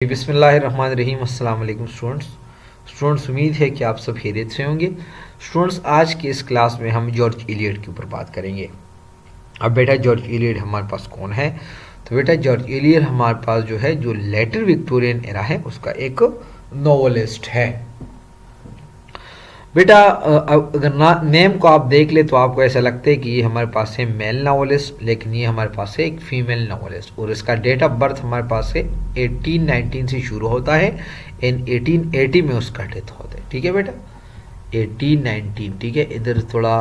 बिस्मिल्लाहिर्रहमानिर्रहीम। अस्सलाम वालेकुम स्टूडेंट्स, उम्मीद है कि आप सब खैरियत से होंगे। स्टूडेंट्स, आज के इस क्लास में हम जॉर्ज इलियट के ऊपर बात करेंगे। अब बेटा जॉर्ज इलियट हमारे पास कौन है? तो बेटा जॉर्ज इलियट हमारे पास जो है जो लेटर विक्टोरियन एरा है उसका एक नॉवेलिस्ट है। बेटा अगर नेम को आप देख ले तो आपको ऐसा लगता है कि ये हमारे पास है मेल नॉवेलिस्ट, लेकिन ये हमारे पास है एक फीमेल नॉवेलिस्ट और इसका डेट ऑफ बर्थ हमारे पास है 1819 से शुरू होता है एंड 1880 में उसका डेथ होता है। ठीक है बेटा, 1819। ठीक है, इधर थोड़ा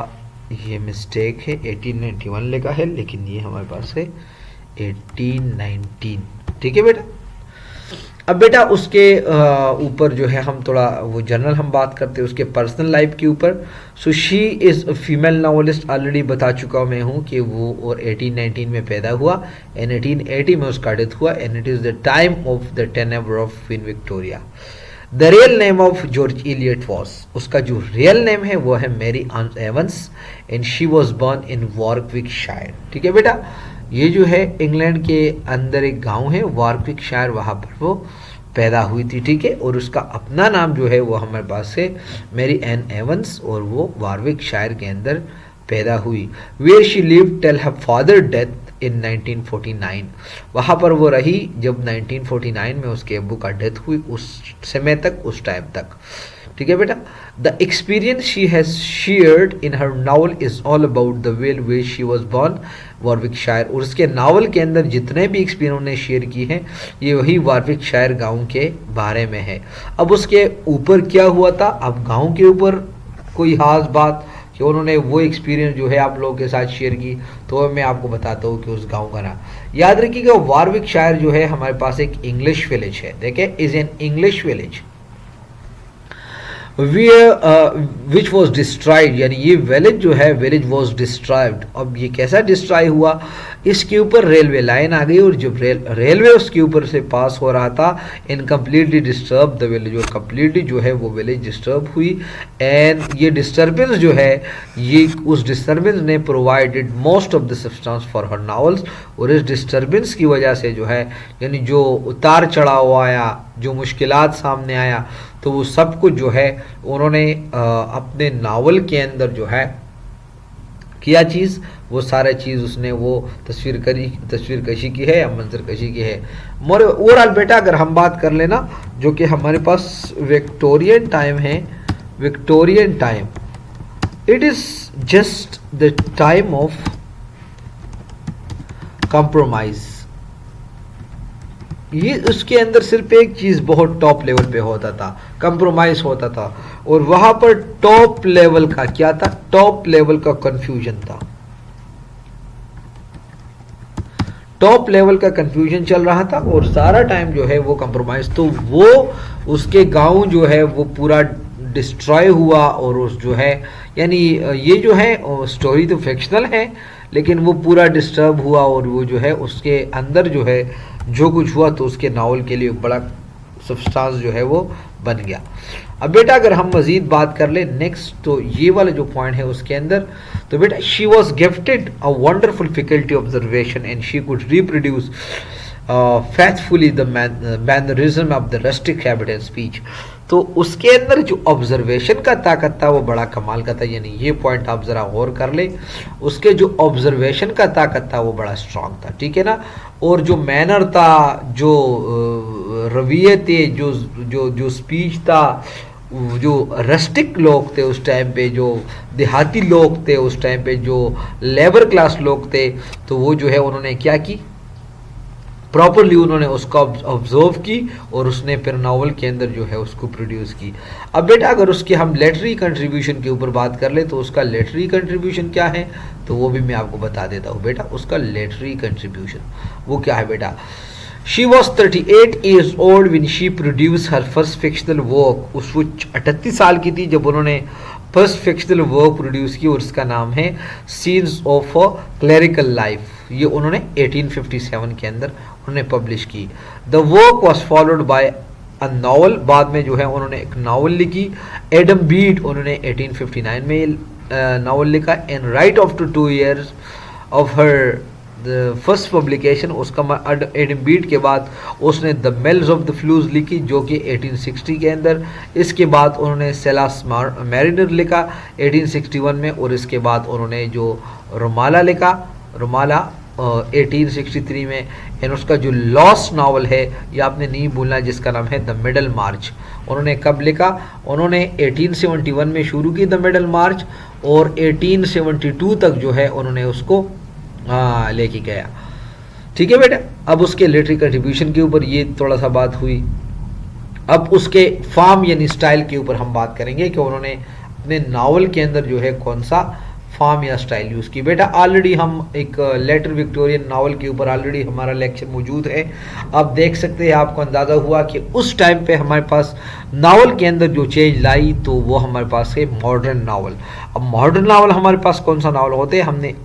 ये मिस्टेक है, 1891 लिखा है लेकिन ये हमारे पास है 1819। ठीक है बेटा। अब बेटा उसके ऊपर जो है हम थोड़ा वो जनरल हम बात करते हैं उसके पर्सनल लाइफ के ऊपर। So she is a female novelist, already बता चुका मैं हूँ कि वो और 1819 में पैदा हुआ एंड 1880 में उसका डेथ हुआ and it is the time of the tenure of Queen Victoria. The real name of George Eliot was, उसका जो रियल नेम है वो है Mary Ann Evans and she was born in Warwickshire. ठीक है बेटा, ये जो है इंग्लैंड के अंदर एक गांव है वॉर्कविकशायर, वहाँ पर वो पैदा हुई थी। ठीक है, और उसका अपना नाम जो है वो हमारे पास है मैरी एन एवंस और वो वॉर्कविकशायर के अंदर पैदा हुई। Where she live till her father death in 1949, वहाँ पर वो रही जब 1949 में उसके अब्बू का डेथ हुई, उस समय तक, उस टाइम तक। ठीक है बेटा, the experience she has shared in her novel is all about the well way she was born Warwickshire, और उसके नावल के अंदर जितने भी एक्सपीरियंस उन्होंने शेयर की हैं ये वही वॉर्विकशायर गांव के बारे में है। अब उसके ऊपर क्या हुआ था, अब गांव के ऊपर कोई खास बात कि उन्होंने वो एक्सपीरियंस जो है आप लोगों के साथ शेयर की, तो मैं आपको बताता हूँ कि उस गांव का नाम याद रखिएगा। वॉर्विकशायर जो है हमारे पास एक इंग्लिश विलेज है, देखें, is an English village which was destroyed, यानी ये विलेज जो है विलेज वॉज डिस्ट्रॉयड। अब ये कैसा डिस्ट्रॉय हुआ, इसके ऊपर रेलवे लाइन आ गई और जब रेलवे उसके ऊपर से पास हो रहा था in completely disturb the village, और कम्प्लीटली जो है वो विलेज डिस्टर्ब हुई एंड ये डिस्टर्बेंस जो है ये उस डिस्टर्बेंस ने provided most of the substance for her novels, और इस डिस्टर्बेंस की वजह से जो है यानी जो उतार चढ़ाव आया, जो मुश्किलात सामने आया, तो वो सब कुछ जो है उन्होंने अपने नावल के अंदर जो है किया चीज़, वो सारा चीज़ उसने वो तस्वीर कशी की है या मंजर कशी की है। मोर ओवरऑल बेटा अगर हम बात कर लेना जो कि हमारे पास विक्टोरियन टाइम है, Victorian time it is just the time of compromise. ये उसके अंदर सिर्फ एक चीज़ बहुत टॉप लेवल पे होता था, कंप्रोमाइज होता था, और वहां पर टॉप लेवल का क्या था, टॉप लेवल का कंफ्यूजन था, टॉप लेवल का कंफ्यूजन चल रहा था और सारा टाइम जो है वो कंप्रोमाइज। तो वो उसके गांव जो है वो पूरा डिस्ट्रॉय हुआ और उस जो है यानी ये जो है स्टोरी तो फिक्शनल है लेकिन वो पूरा डिस्टर्ब हुआ और वो जो है उसके अंदर जो है जो कुछ हुआ तो उसके नावल के लिए बड़ा सब्सटेंस जो है वो बन गया। अब बेटा अगर हम मज़ीद बात कर ले नेक्स्ट, तो ये वाला जो पॉइंट है उसके अंदर, तो बेटा she was gifted a wonderful faculty observation and she could reproduce faithfully the mannerism of the rustic habit and speech। तो उसके अंदर जो ऑब्जर्वेशन का ताकत था वो बड़ा कमाल का था, यानी ये पॉइंट आप ज़रा गौर कर ले, उसके जो ऑब्जर्वेशन का ताकत था वो बड़ा स्ट्रांग था। ठीक है ना, और जो मैनर था, जो रवैये थे, जो जो जो स्पीच था, जो रस्टिक लोग थे उस टाइम पे, जो देहाती लोग थे उस टाइम पे, जो लेबर क्लास लोग थे, तो वो जो है उन्होंने क्या की, प्रॉपरली उन्होंने उसको ऑब्जर्व की और उसने फिर नावल के अंदर जो है उसको प्रोड्यूस की। अब बेटा अगर उसके हम लेटरी कंट्रीब्यूशन के ऊपर बात कर ले तो उसका लेटरी कंट्रीब्यूशन क्या है, तो वो भी मैं आपको बता देता हूँ बेटा। उसका लेटरी कंट्रीब्यूशन वो क्या है बेटा, she was 38 years old when she produce her first fictional work. उस वो 38 साल की थी जब उन्होंने फर्स्ट फिक्शनल वर्क प्रोड्यूस की और उसका नाम है scenes of a clerical life. ये उन्होंने 1857 के अंदर उन्होंने पब्लिश की। The work was followed by a novel, बाद में जो है उन्होंने एक नावल लिखी। एडम बीट उन्होंने 1859 में नावल लिखा। And right after 2 years of her first publication उसका एडम बीट के बाद उसने द मेल्स ऑफ द फ्लूज लिखी जो कि 1860 के अंदर। इसके बाद उन्होंने सेलास मैरिनर लिखा 1861 में, और इसके बाद उन्होंने जो रोमाला लिखा, रोमाला 1863 में। एंड उसका जो लॉस्ट नावल है ये आपने नहीं भूलना, जिसका नाम है द मिडल मार्च। उन्होंने कब लिखा? उन्होंने 1871 में शुरू की द मिडल मार्च, और 1872 तक जो है उन्होंने उसको लेके गया। ठीक है बेटा, अब उसके लिटरेरी कंट्रीब्यूशन के ऊपर ये थोड़ा सा बात हुई। अब उसके फॉर्म यानी स्टाइल के ऊपर हम बात करेंगे कि उन्होंने अपने नावल के अंदर जो है कौन सा फॉर्म या स्टाइल यूज़ की। बेटा ऑलरेडी हम एक लेटर विक्टोरियन नावल के ऊपर ऑलरेडी हमारा लेक्चर मौजूद है। आप देख सकते हैं, आपको अंदाज़ा हुआ कि उस टाइम पे हमारे पास नावल के अंदर जो चेंज लाई तो वो हमारे पास है मॉडर्न नावल। अब मॉडर्न नावल हमारे पास कौन सा नावल होते हैं, हमने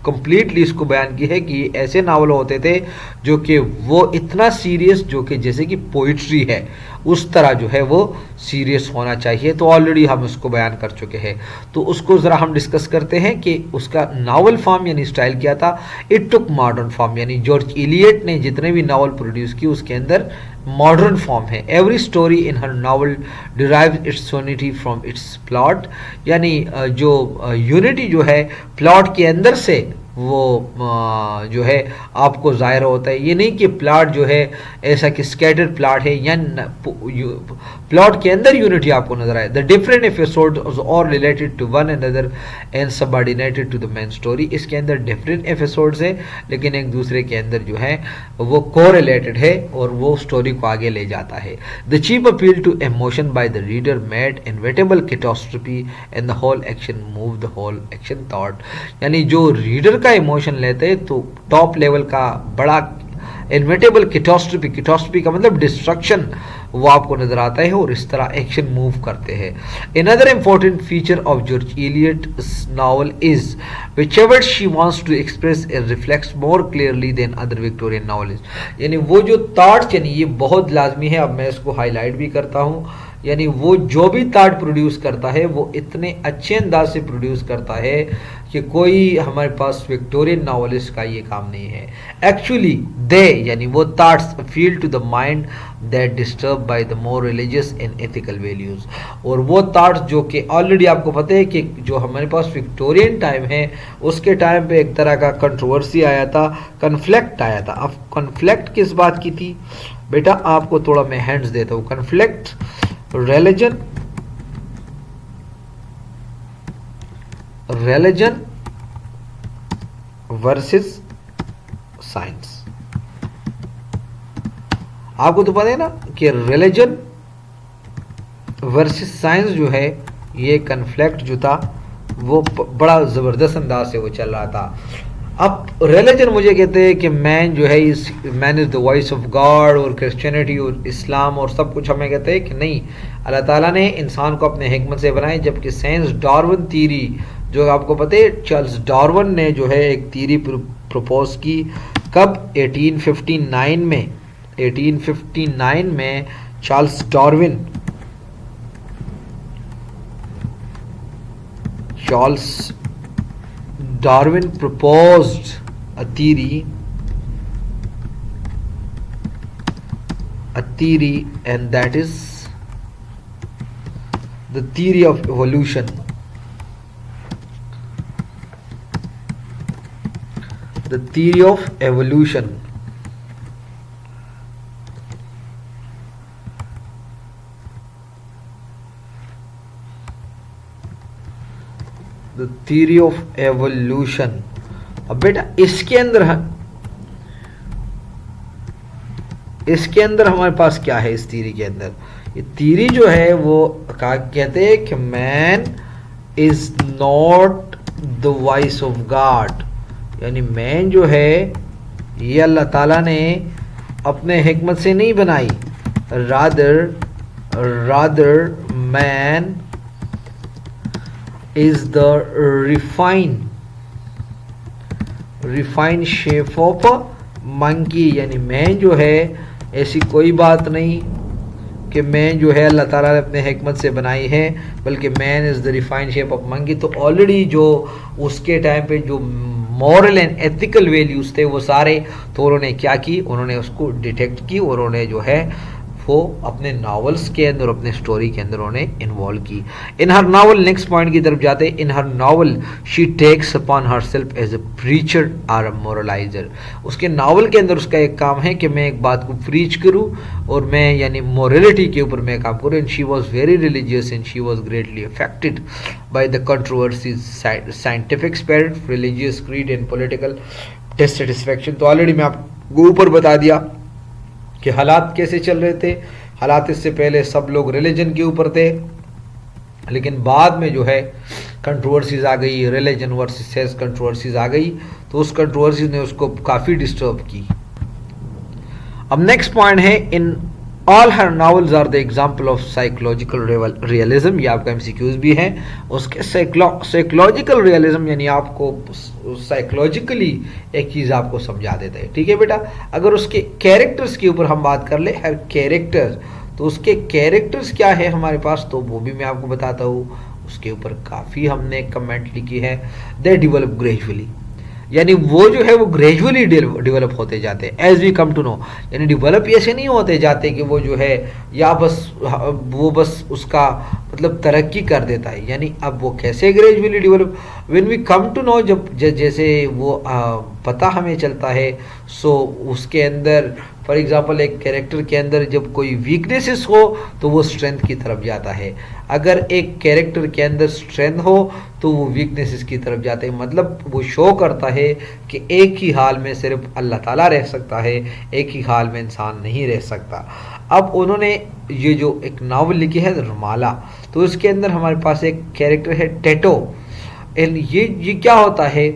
कंप्लीटली इसको बयान की है कि ऐसे नावल होते थे जो कि वो इतना सीरियस, जो कि जैसे कि पोइट्री है उस तरह जो है वो सीरियस होना चाहिए। तो ऑलरेडी हम उसको बयान कर चुके हैं, तो उसको ज़रा हम डिस्कस करते हैं कि उसका नावल फॉर्म यानी स्टाइल क्या था। इट टुक मॉडर्न फॉर्म, यानी जॉर्ज इलियट ने जितने भी नावल प्रोड्यूस की उसके अंदर मॉडर्न फॉर्म है। Every story in her novel derives it's unity from its plot, यानी जो यूनिटी जो है प्लॉट के अंदर से वो जो है आपको ज़ाहिर होता है। ये नहीं कि प्लॉट जो है ऐसा कि स्कैटर्ड प्लॉट है या प्लॉट के अंदर यूनिटी आपको नजर आए। द डिफरेंट एपिसोड और related to one another and subordinated to the main story. इसके अंदर डिफरेंट एपिसोड्स है लेकिन एक दूसरे के अंदर जो है वो कोरिलेटेड है और वो स्टोरी को आगे ले जाता है। The chief appeal to emotion by the reader made inevitable catastrophe and the whole action move the whole action thought, यानी जो रीडर का इमोशन लेते हैं तो टॉप लेवल का बड़ा इनविटेबल कैटास्ट्रॉफी, कैटास्ट्रॉफी का मतलब डिस्ट्रक्शन, वो आपको नजर आता है और इस तरह एक्शन मूव करते हैं। Another important feature of George Eliot's novel is whichever she wants to express it reflects more clearly than other Victorian novelists, यानी वो जो थॉट्स, यानी ये बहुत लाजमी है, अब मैं इसको हाईलाइट भी करता हूँ, यानी वो जो भी थॉट प्रोड्यूस करता है वो इतने अच्छे अंदाज से प्रोड्यूस करता है कि कोई हमारे पास विक्टोरियन नॉवलिस्ट का ये काम नहीं है। एक्चुअली दे, यानी वो thoughts feel to the mind that disturb by the more religious and ethical values, और वो थॉट्स जो कि ऑलरेडी आपको पता है कि जो हमारे पास विक्टोरियन टाइम है उसके टाइम पे एक तरह का कंट्रोवर्सी आया था, कन्फ्लिक्ट आया था। अब कन्फ्लिक्ट किस बात की थी बेटा, आपको थोड़ा मैं हैंड्स देता हूँ। Conflict religion versus science. आपको तो पता है ना कि रिलीजन वर्सेस साइंस जो है ये कन्फ्लिक्ट जो था वो बड़ा ज़बरदस्त अंदाज से वो चल रहा था। अब रिलीजन मुझे कहते हैं कि मैन जो है इस man is the voice of God, और क्रिश्चियनिटी और इस्लाम और सब कुछ हमें कहते हैं कि नहीं, अल्लाह ताला ने इंसान को अपने हिकमत से बनाए। जबकि साइंस डार्विन थीरी, जो आपको पता है चार्ल्स डार्विन ने जो है एक थीरी प्रपोज की, कब 1859 में। 1859 में Charles Darwin proposed a theory, and that is the theory of evolution. The theory of evolution. The theory of evolution. अब बेटा इसके अंदर हमारे पास क्या है, इस थ्योरी के अंदर ये थ्योरी जो है वो कहते हैं कि man is not the voice of God, यानी मैन जो है ये अल्लाह ताला ने अपने हिकमत से नहीं बनाई, rather man is the refined shape of a monkey, यानी मैन जो है ऐसी कोई बात नहीं कि मैन जो है अल्लाह ताला ने अपने हिकमत से बनाई है, बल्कि man is the refined shape of monkey. तो ऑलरेडी जो उसके टाइम पे जो मॉरल एंड एथिकल वैल्यूज थे वो सारे, तो उन्होंने क्या की, उन्होंने उसको डिटेक्ट की और उन्होंने जो है वो अपने नॉवेल्स के अंदर, अपने स्टोरी के अंदर उन्होंने इन्वॉल्व की। In her novel, next point की तरफ जाते, in her novel she takes upon herself as a preacher और अ मोरलाइजर। उसके नावल के अंदर उसका एक काम है कि मैं एक बात को प्रीच करूं और मैं यानी मोरलिटी के ऊपर मैं काम करूं। And she was very religious and she was greatly affected by the controversies, scientific spirit, religious creed and political dissatisfaction. तो ऑलरेडी मैं आपको ऊपर बता दिया कि हालात कैसे चल रहे थे। हालात इससे पहले सब लोग रिलीजन के ऊपर थे, लेकिन बाद में जो है कंट्रोवर्सीज आ गई, रिलीजन वर्सेस कंट्रोवर्सीज आ गई, तो उस कंट्रोवर्सीज ने उसको काफ़ी डिस्टर्ब की। अब नेक्स्ट पॉइंट है, in all her novels are the example of psychological realism. ये आपका एमसीक्यूज भी है। उसके साइकोलॉजिकल रियलिज्म यानी आपको साइकोलॉजिकली एक चीज़ आपको समझा देता है, ठीक है बेटा। अगर उसके कैरेक्टर्स के ऊपर हम बात कर ले, हर कैरेक्टर, तो उसके कैरेक्टर्स क्या है हमारे पास, तो वो भी मैं आपको बताता हूँ। उसके ऊपर काफ़ी हमने कमेंट लिखी है। दे डिवेलप ग्रेजुअली, यानी वो जो है वो ग्रेजुअली डेवलप होते जाते हैं as we come to know. यानी डेवलप ऐसे नहीं होते जाते कि वो जो है या बस उसका मतलब तरक्की कर देता है। यानी अब वो कैसे gradually develop, when we come to know, जब जैसे वो पता हमें चलता है, सो उसके अंदर फॉर एग्जांपल एक कैरेक्टर के अंदर जब कोई वीकनेसेस हो तो वो स्ट्रेंथ की तरफ जाता है। अगर एक कैरेक्टर के अंदर स्ट्रेंथ हो तो वो वीकनेसेस की तरफ जाते हैं। मतलब वो शो करता है कि एक ही हाल में सिर्फ अल्लाह ताला रह सकता है, एक ही हाल में इंसान नहीं रह सकता। अब उन्होंने ये जो एक नावल लिखी है रुमाला, तो इसके अंदर हमारे पास एक कैरेक्टर है टेटो। एंड ये क्या होता है,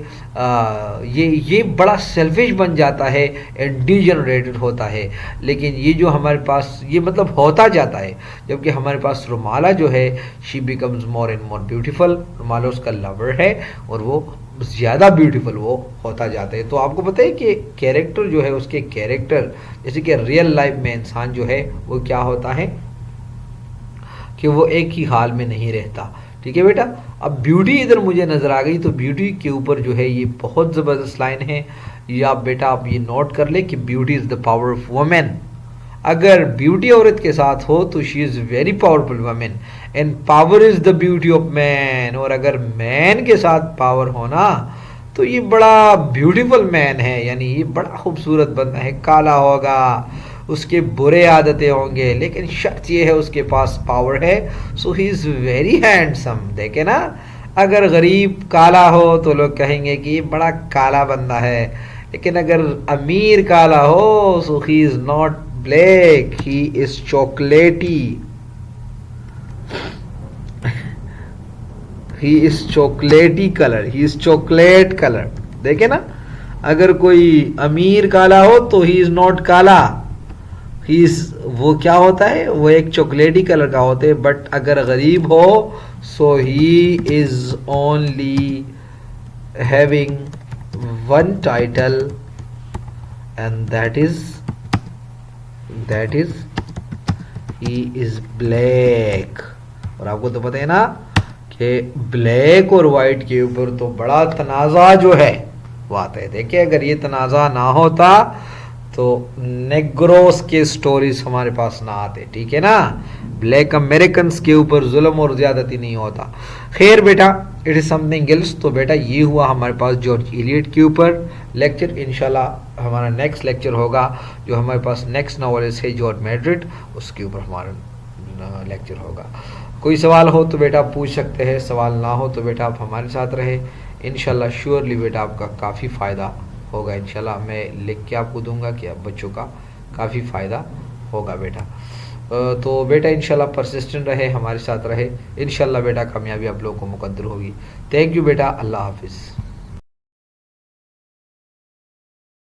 ये बड़ा सेल्फिश बन जाता है एंड डिजनरेटेड होता है। लेकिन ये जो हमारे पास ये मतलब होता जाता है, जबकि हमारे पास रुमाला जो है she becomes more and more beautiful. Romola उसका लवर है और वो ज़्यादा ब्यूटीफुल वो होता जाता है। तो आपको पता है कि कैरेक्टर जो है, उसके कैरेक्टर जैसे कि रियल लाइफ में इंसान जो है वो क्या होता है कि वो एक ही हाल में नहीं रहता, ठीक है बेटा। अब ब्यूटी इधर मुझे नज़र आ गई, तो ब्यूटी के ऊपर जो है ये बहुत ज़बरदस्त लाइन है। ये आप बेटा आप ये नोट कर ले कि beauty is the power of women. अगर ब्यूटी औरत के साथ हो तो she is very powerful women and power is the beauty of man. और अगर मैन के साथ पावर होना तो ये बड़ा ब्यूटीफुल मैन है, यानी ये बड़ा खूबसूरत बंदा है। काला होगा, उसके बुरे आदतें होंगे, लेकिन शर्त ये है उसके पास पावर है, सो ही इज़ वेरी हैंडसम। देखे ना, अगर गरीब काला हो तो लोग कहेंगे कि ये बड़ा काला बंदा है, लेकिन अगर अमीर काला हो so he is not black, he is chocolaty, he is chocolaty colour, he is chocolate colour. देखे ना, अगर कोई अमीर काला हो तो ही इज़ नॉट काला, वो क्या होता है, वो एक चॉकलेटी कलर का होता है। बट अगर गरीब हो so he is only having one title and that is he is black. और आपको तो पता है ना कि ब्लैक और वाइट के ऊपर तो बड़ा तनाज़ा जो है वो आता है। देखिए, अगर ये तनाज़ा ना होता तो नेग्रोस के स्टोरीज हमारे पास ना आते, ठीक है ना। ब्लैक अमेरिकन के ऊपर जुल्म और ज्यादती नहीं होता। खैर बेटा, इट इज समथिंग एल्स। तो बेटा ये हुआ हमारे पास जॉर्ज इलियट के ऊपर लेक्चर। इंशाल्लाह हमारा नेक्स्ट लेक्चर होगा जो हमारे पास नेक्स्ट नॉवेलिस्ट है जॉर्ज मैड्रिड, उसके ऊपर हमारा लेक्चर होगा। कोई सवाल हो तो बेटा पूछ सकते हैं, सवाल ना हो तो बेटा आप हमारे साथ रहे। इंशाल्लाह श्योरली बेटा आपका काफ़ी फ़ायदा होगा। इंशाल्लाह मैं लिख के आपको दूंगा कि आप बच्चों का काफ़ी फ़ायदा होगा बेटा। तो बेटा इंशाल्लाह परसिस्टेंट रहे, हमारे साथ रहे, इंशाल्लाह बेटा कामयाबी आप लोगों को मुकद्दर होगी। थैंक यू बेटा, अल्लाह हाफिज़।